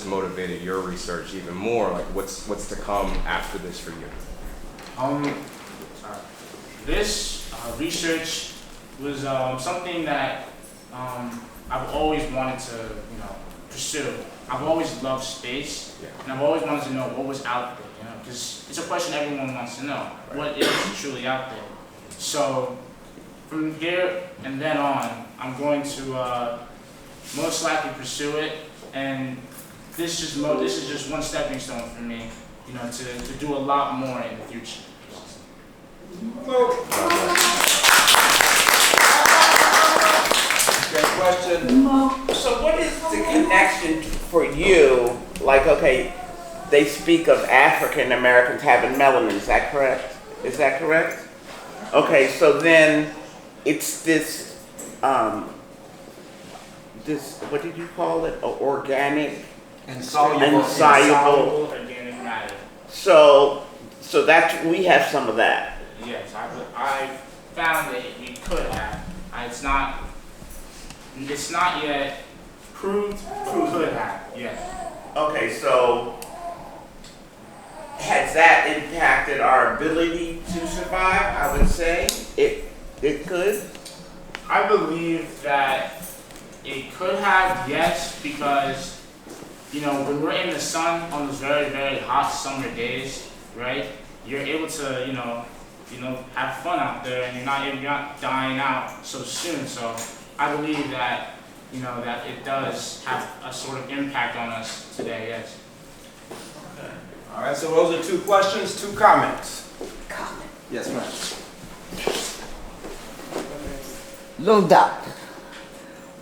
motivated your research even more? Like, what's to come after this for you? This research was something that I've always wanted to, pursue. I've always loved space, and I've always wanted to know what was out there, because it's a question everyone wants to know. Right. What is truly out there? So from here and then on, I'm going to most likely pursue it, and this is just one stepping stone for me, to do a lot more in the future. Great question. So what is the connection for you? Like, okay, they speak of African Americans having melanin, is that correct? Is that correct? Okay, so then it's this, what did you call it? Organic? Insoluble organic matter. So that's, we have some of that. Yes, I found that we could have. It's not yet proved, but we could have, yes. Okay, so has that impacted our ability to survive? I would say it could. I believe that it could have, yes, because when we're in the sun on those very, very hot summer days, right? You're able to, have fun out there, and you're not dying out so soon. So I believe that, that it does have a sort of impact on us today, yes. Okay. All right, so those are 2 questions, 2 comments. Comment. Yes, ma'am. Little doctor,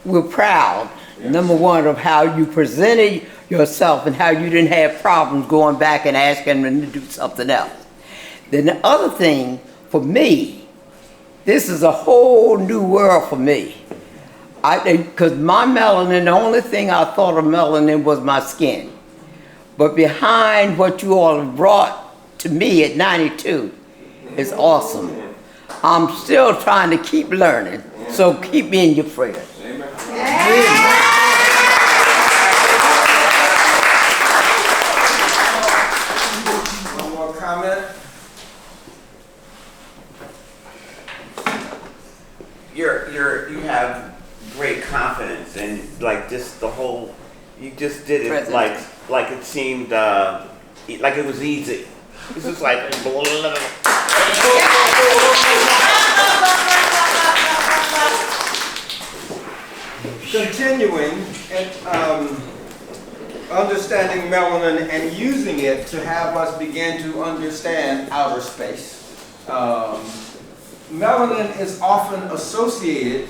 we're proud, number one, of how you presented yourself and how you didn't have problems going back and asking them to do something else. Then the other thing, for me, this is a whole new world for me. Because my melanin, the only thing I thought of melanin was my skin. But behind what you all have brought to me at 92 is awesome. I'm still trying to keep learning, so keep me in your prayers. Amen. One more comment. You have great confidence, and like just the whole, you just did it like it seemed like it was easy. This is like Continuing and understanding melanin and using it to have us begin to understand outer space. Melanin is often associated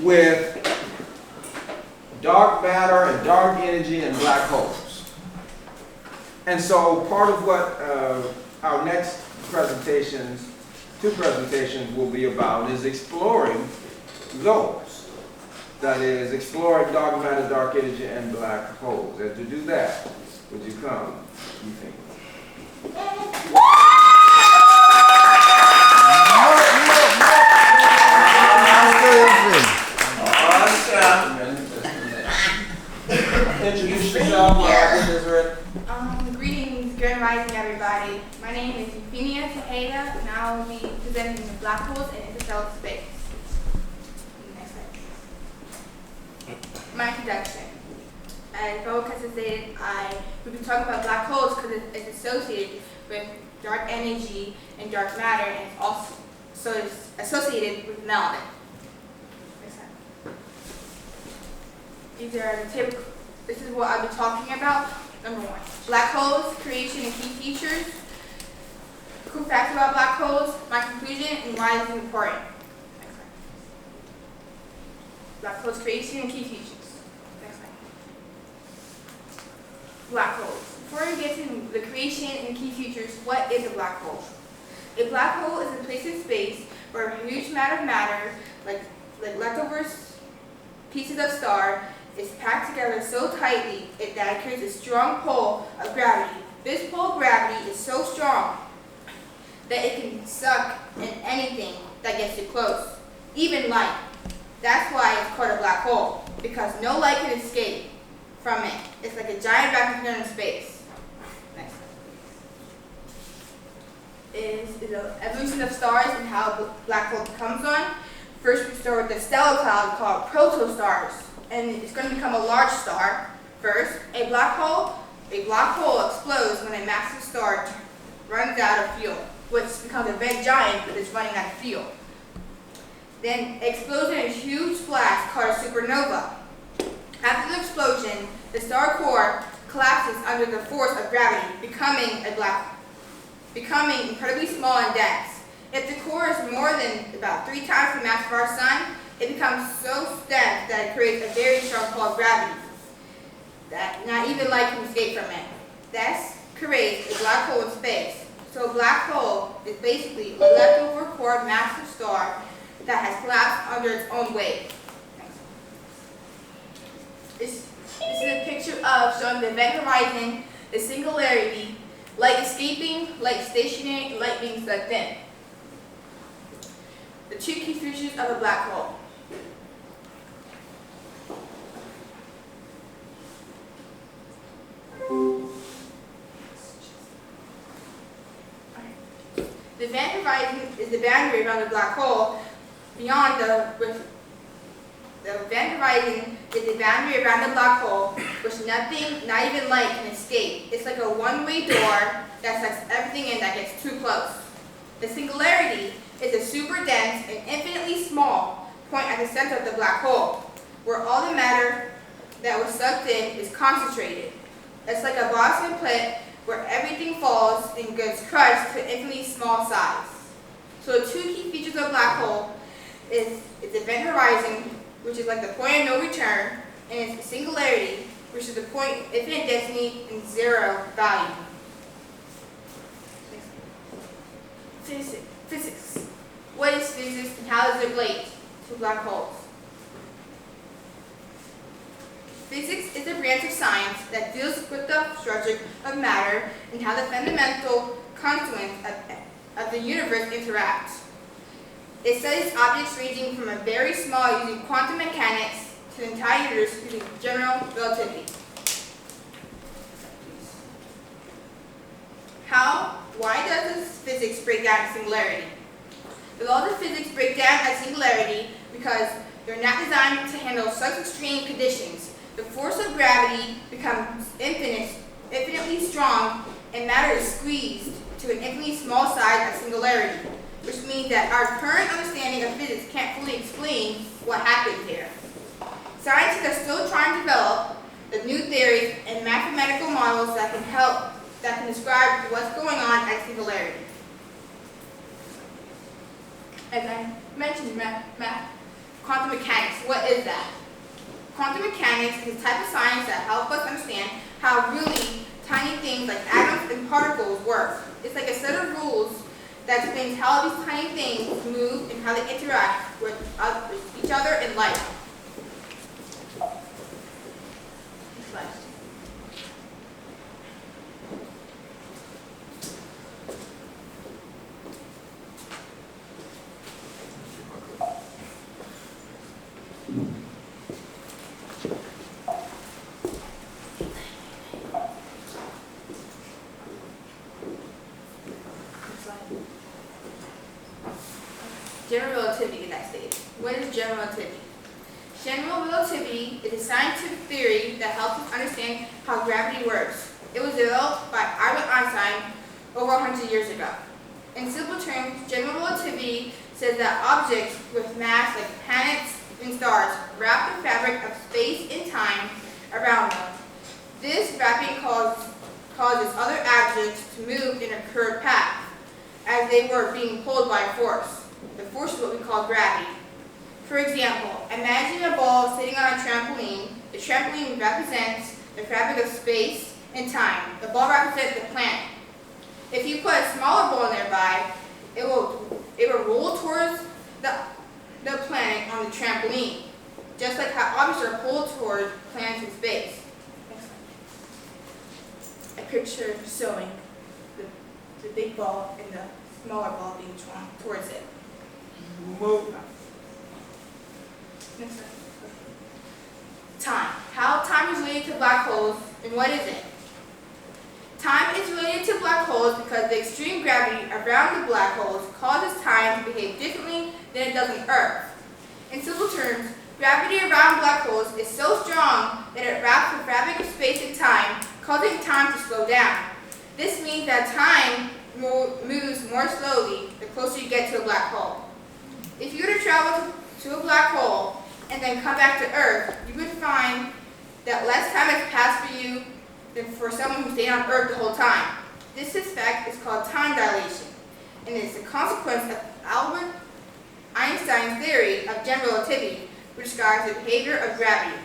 with dark matter and dark energy and black holes. And so part of what our next presentations, 2 presentations will be about is exploring those. That is, exploring dark matter, dark energy, and black holes. And to do that, would you come, you think? Introduce yourself. Greetings, Grand Rising, everybody. My name is Euphemia Tejeda, and I will be presenting the black holes and interstellar space. Next slide. My introduction. As Wekes has stated, I will be talking about black holes because it's associated with dark energy and dark matter, and it's also associated with melanin. These are the typical. This is what I'll be talking about. Number 1, black holes, creation and key features. Cool facts about black holes, my conclusion, and why it's important. Next slide. Black holes, creation and key features. Next slide. Black holes. Before we get to the creation and key features, what is a black hole? A black hole is a place in space where a huge amount of matter, like leftovers, pieces of star, is packed together so tightly that it creates a strong pull of gravity. This pull of gravity is so strong that it can suck in anything that gets too close, even light. That's why it's called a black hole, because no light can escape from it. It's like a giant vacuum cleaner in space. Next. Is the evolution of stars and how a black hole comes on. First we start with the stellar cloud called protostars, and it's going to become a large star. First, a black hole explodes when a massive star runs out of fuel, which becomes a red giant that is running out of fuel. Then it explodes in a huge blast called a supernova. After the explosion, the star core collapses under the force of gravity, becoming incredibly small and dense. If the core is more than about 3 times the mass of our sun, it becomes so dense that it creates a very strong pull of gravity that not even light can escape from it. This creates a black hole in space. So a black hole is basically a leftover core massive star that has collapsed under its own weight. This is a picture of showing the event horizon, the singularity, light escaping, light stationary, and light being sucked in. The 2 key features of a black hole. The event horizon is the boundary around the black hole. Beyond the event horizon is the boundary around the black hole, which nothing, not even light, can escape. It's like a one-way door that sucks everything in that gets too close. The singularity is a super dense and infinitely small point at the center of the black hole, where all the matter that was sucked in is concentrated. It's like a Boston pit where everything falls and gets crushed to infinitely small size. So the 2 key features of a black hole is its event horizon, which is like the point of no return, and its singularity, which is the point of infinite density and 0 value. Physics. What is physics and how does it relate to black holes? Physics is a branch of science that deals with the structure of matter and how the fundamental constituents of the universe interact. It studies objects ranging from a very small using quantum mechanics to the entire universe using general relativity. Why does physics break down at singularity? The laws of physics break down at singularity because they're not designed to handle such extreme conditions. The force of gravity becomes infinitely strong, and matter is squeezed to an infinitely small size at singularity, which means that our current understanding of physics can't fully explain what happens here. Scientists are still trying to develop the new theories and mathematical models that can describe what's going on at singularity. As I mentioned, quantum mechanics, what is that? Quantum mechanics is a type of science that helps us understand how really tiny things like atoms and particles work. It's like a set of rules that explains how these tiny things move and how they interact with each other in life. Next slide. General relativity in that stage. What is general relativity? General relativity is a scientific theory that helps us understand how gravity works. It was developed by Albert Einstein over 100 years ago. In simple terms, general relativity says that objects with mass like planets and stars wrap the fabric of space and time around them. This wrapping causes other objects to move in a curved path as they were being pulled by a force. The force is what we call gravity. For example, imagine a ball sitting on a trampoline. The trampoline represents the fabric of space and time. The ball represents the planet. If you put a smaller ball nearby, it will roll towards the planet on the trampoline, just like how objects are pulled towards planets in space. A picture showing the big ball and the smaller ball being drawn towards it. Move. Next slide. Time. How time is related to black holes and what isn't? Time is related to black holes because the extreme gravity around the black holes causes time to behave differently than it does on Earth. In simple terms, gravity around black holes is so strong that it wraps the fabric of space and time, causing time to slow down. This means that time moves more slowly the closer you get to a black hole. If you were to travel to a black hole and then come back to Earth, you would find that less time has passed for you than for someone who stayed on Earth the whole time. This effect is called time dilation, and is a consequence of Albert Einstein's theory of general relativity, which describes the behavior of gravity.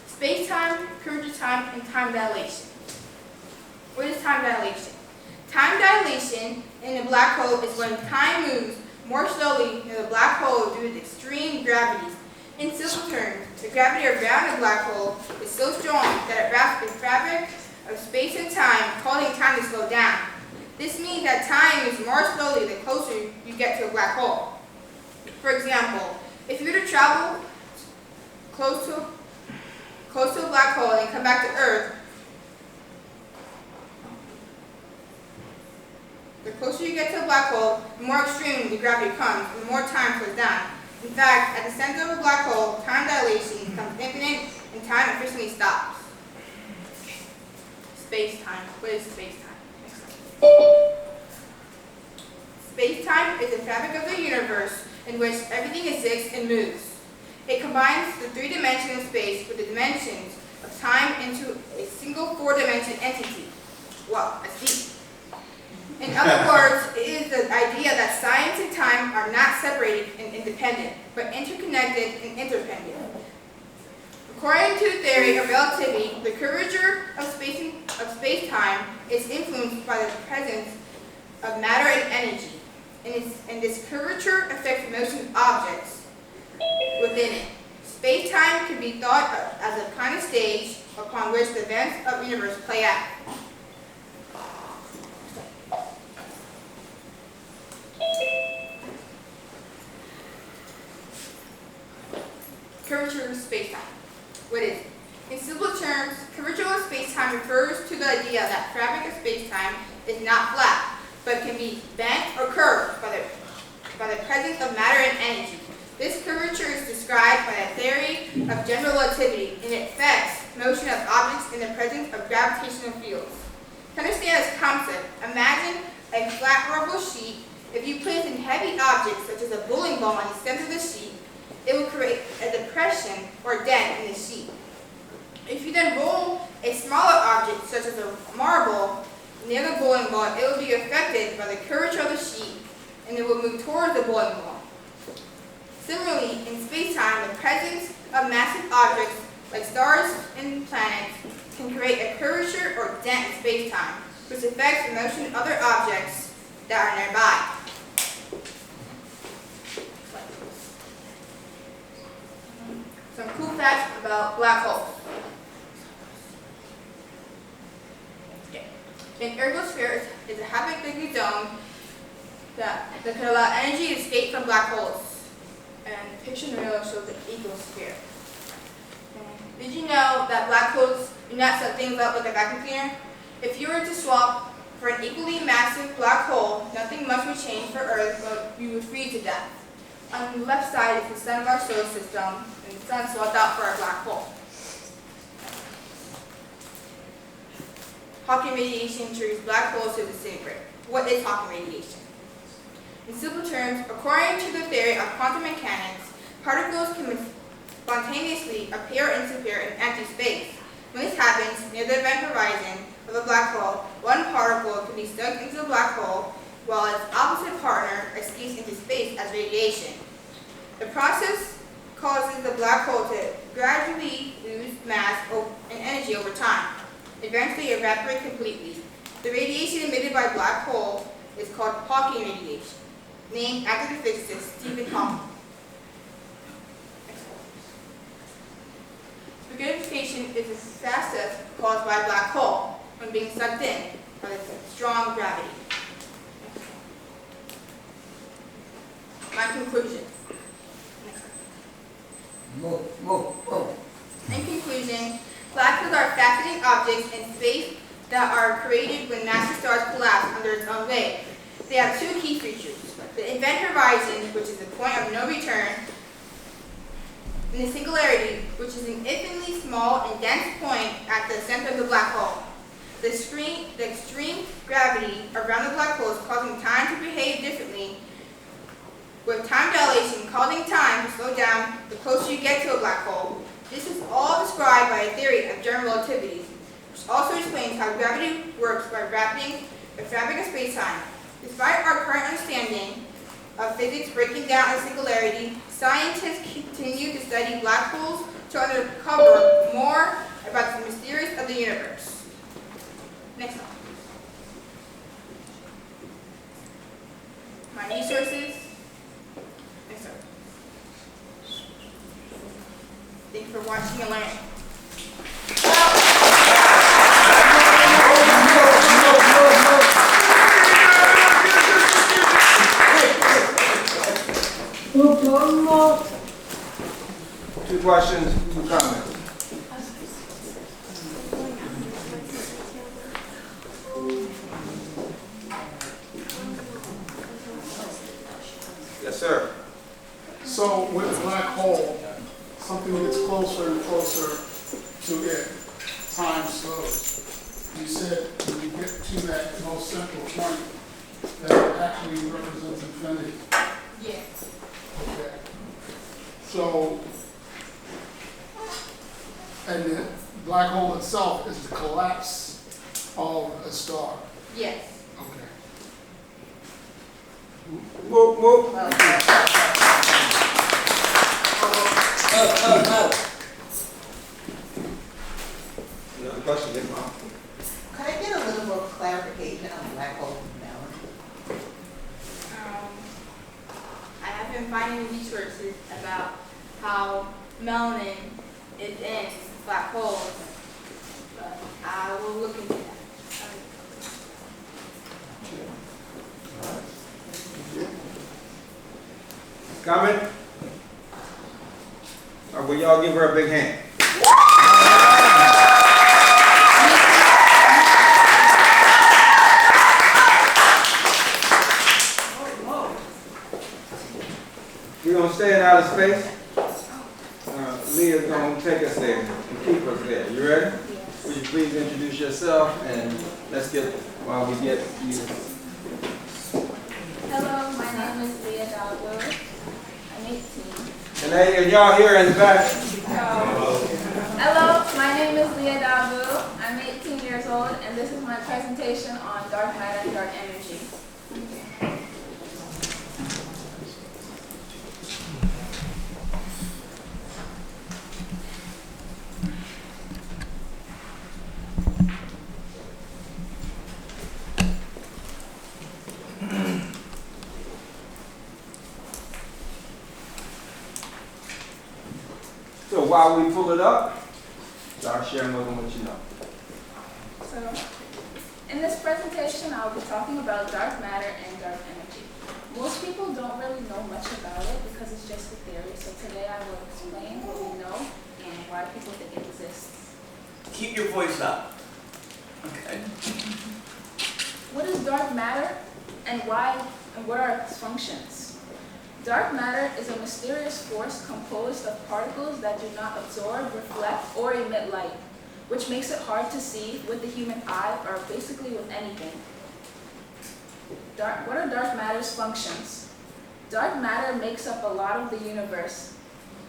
Space-time, curvature time, and time dilation. What is time dilation? Time dilation in a black hole is when time moves more slowly than the black hole due to extreme gravity. In simple terms, the gravity around a black hole is so strong that it wraps the fabric of space and time, causing time to slow down. This means that time moves more slowly the closer you get to a black hole. For example, if you were to travel close to a black hole and come back to Earth, the closer you get to a black hole, the more extreme the gravity becomes, and the more time slows down. In fact, at the center of a black hole, time dilation becomes infinite and time efficiently stops. Space-time. What is space-time? Space-time is the fabric of the universe in which everything exists and moves. It combines the 3 dimensions of space with the dimensions of time into a single 4-dimensional entity. Wow, that's deep. In other words, it is the idea that science and time are not separated and independent, but interconnected and interdependent. According to the theory of relativity, the curvature of space-time is influenced by the presence of matter and energy, and this curvature affects the motion of objects within it. Space-time can be thought of as a kind of stage upon which the events of the universe play out. Curvature of space-time. What is it? In simple terms, curvature of space-time refers to the idea that fabric of space-time is not flat, but can be bent or curved by the presence of matter and energy. This curvature is described by the theory of general relativity, and it affects motion of objects in the presence of gravitational fields. To understand this concept, imagine a flat rubber sheet. If you place in heavy objects such as a bowling ball on the center of the sheet, it will create a depression or dent in the sheet. If you then roll a smaller object such as a marble near the bowling ball, it will be affected by the curvature of the sheet and it will move towards the bowling ball. Similarly, in space-time, the presence of massive objects like stars and planets can create a curvature or dent in space-time, which affects the motion of other objects that are nearby. Some cool facts about black holes. An ergosphere is a habitable zone that can allow energy to escape from black holes. And the picture in the middle shows the ecosphere. Did you know that black holes do not set things up like a vacuum cleaner? If you were to swap for an equally massive black hole, nothing much would change for Earth, but you would freeze to death. On the left side is the sun of our solar system, and the sun swapped out for our black hole. Hawking radiation triggers black holes to disintegrate. What is Hawking radiation? In simple terms, according to the theory of quantum mechanics, particles can spontaneously appear and disappear in empty space. When this happens near the event horizon of a black hole, one particle can be sucked into the black hole while its opposite partner escapes into space as radiation. The process causes the black hole to gradually lose mass and energy over time, eventually evaporate completely. The radiation emitted by a black hole is called Hawking radiation, named after the physicist Stephen Hawking. Spaghettification is a process caused by a black hole when being sucked in by the strong gravity. My conclusion. Move. In conclusion, black holes are fascinating objects in space that are created when massive stars collapse under its own weight. They have two key features: the event horizon, which is the point of no return, and the singularity, which is an infinitely small and dense point at the center of the black hole. The extreme gravity around the black hole is causing time to behave differently, with time dilation causing time to slow down the closer you get to a black hole. This is all described by a theory of general relativity, which also explains how gravity works by wrapping of space-time. Despite our current understanding of physics breaking down a singularity, scientists continue to study black holes to uncover more about the mysteries of the universe. Next slide. My resources. Next slide. Thank you for watching and learning. Two questions, two comments. Yes, sir. So with a black hole, something gets closer and closer to it, time slows. You said when you get to that most central point, that it actually represents infinity. Yes. Okay. So, and the black hole itself is the collapse of a star. Yes. Okay. Whoop, whoop. Another question, yes, Mom? Could I get a little more clarification on black hole melanin? I have been finding resources about how melanin is in black holes, but I will look into that. Comment? Or will y'all give her a big hand? We're going to stay in outer space. Leah's going to take us there and keep us there. You ready? Yes. Would you please introduce yourself and let's get, while we get you. Hello, my name is Leah Dalwood. I'm 18. And y'all here in the back? Hello, my name is Leah Dalwood. I'm 18 years old, and this is my presentation on dark matter and dark energy. So while we pull it up, start sharing with them what you know. So, in this presentation, I'll be talking about dark matter and dark energy. Most people don't really know much about it because it's just a theory, so today I will explain what we know and why people think it exists. Keep your voice up. Okay. What is dark matter and why and what are its functions? Dark matter is a mysterious force composed of particles that do not absorb, reflect, or emit light, which makes it hard to see with the human eye or basically with anything. What are dark matter's functions? Dark matter makes up a lot of the universe.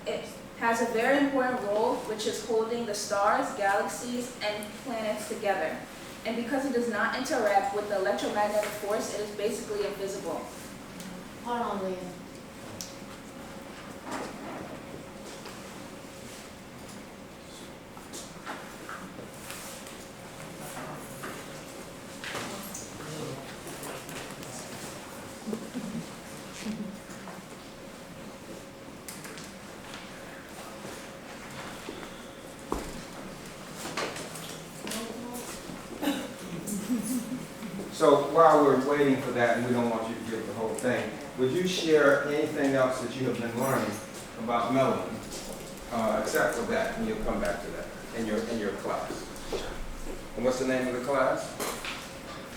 It has a very important role, which is holding the stars, galaxies, and planets together. And because it does not interact with the electromagnetic force, it is basically invisible. Hold on, Leah. So while we're waiting for that, and we don't want you to give the whole thing, would you share anything else that you have been learning about melanin? except for that, and you'll come back to that in your class. And what's the name of the class?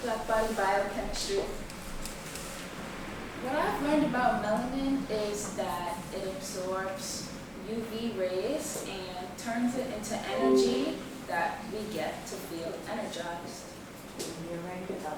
Black body biochemistry. What I've learned about melanin is that it absorbs UV rays and turns it into energy that we get to feel energized. You're ready to go.